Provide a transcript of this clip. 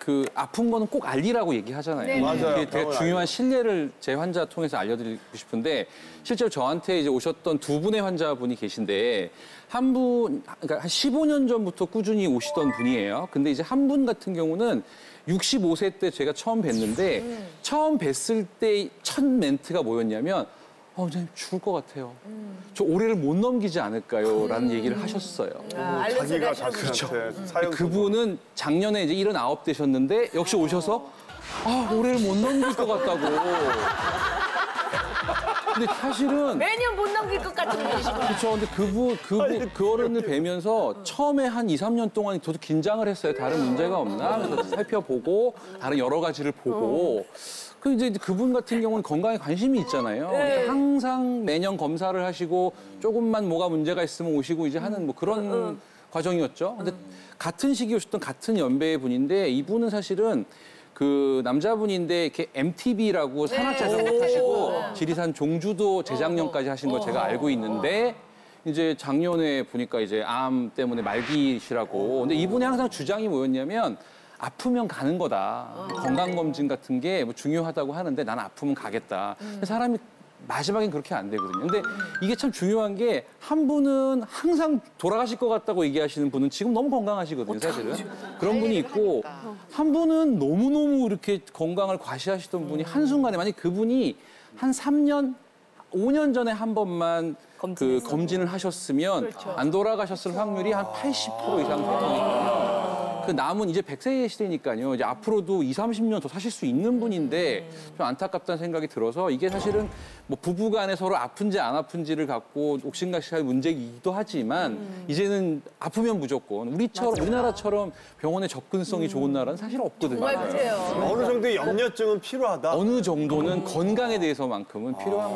그 아픈 거는 꼭 알리라고 얘기하잖아요. 네. 맞아요. 이게 되게 중요한 신뢰를 제 환자 통해서 알려드리고 싶은데 실제로 저한테 이제 오셨던 두 분의 환자분이 계신데 한 분, 그러니까 한 15년 전부터 꾸준히 오시던 분이에요. 근데 이제 한 분 같은 경우는 65세 때 제가 처음 뵀는데 처음 뵀을 때 첫 멘트가 뭐였냐면 원장님 죽을 것 같아요. 저 올해를 못 넘기지 않을까요? 라는 얘기를 하셨어요. 자기가 자신한테 사연 그분은 작년에 이제 79 되셨는데 역시 오셔서 올해를 못 넘길 것 같다고. 근데 사실은 매년 못 넘길 것 같은 분이시구나. 그렇죠. 근데 그 어른을 뵈면서 처음에 한 2, 3년 동안 저도 긴장을 했어요. 다른 문제가 없나? 그래서 살펴보고 다른 여러 가지를 보고. 그 이제 그분 같은 경우는 건강에 관심이 있잖아요. 그러니까 항상 매년 검사를 하시고 조금만 뭐가 문제가 있으면 오시고 이제 하는 뭐 그런 과정이었죠. 근데 같은 시기에 오셨던 같은 연배의 분인데 이분은 사실은 그 남자분인데 이렇게 MTB라고 산악 자전거 타시고 지리산 종주도 재작년까지 하신 거 제가 알고 있는데 이제 작년에 보니까 이제 암 때문에 말기시라고. 근데 이분이 항상 주장이 뭐였냐면 아프면 가는 거다. 건강검진 같은 게 뭐 중요하다고 하는데 난 아프면 가겠다. 사람이 마지막엔 그렇게 안 되거든요. 근데 이게 참 중요한 게 한 분은 항상 돌아가실 것 같다고 얘기하시는 분은 지금 너무 건강하시거든요, 사실은. 그런 분이 있고 한 분은 너무너무 이렇게 건강을 과시하시던 분이 한순간에 만약 그분이 한 3년, 5년 전에 한 번만 그 검진을 하셨으면 안 돌아가셨을 확률이 한 80% 이상 되거든요. 그 남은 이제 100세 시대니까요. 이제 앞으로도 20, 30년 더 사실 수 있는 분인데 좀 안타깝다는 생각이 들어서 이게 사실은 뭐 부부 간에 서로 아픈지 안 아픈지를 갖고 옥신각신할 문제이기도 하지만 이제는 아프면 무조건 우리나라처럼 병원에 접근성이 좋은 나라는 사실 없거든요. 정말 그래요. 어느 정도의 염려증은 필요하다. 어느 정도는 건강에 대해서만큼은 필요한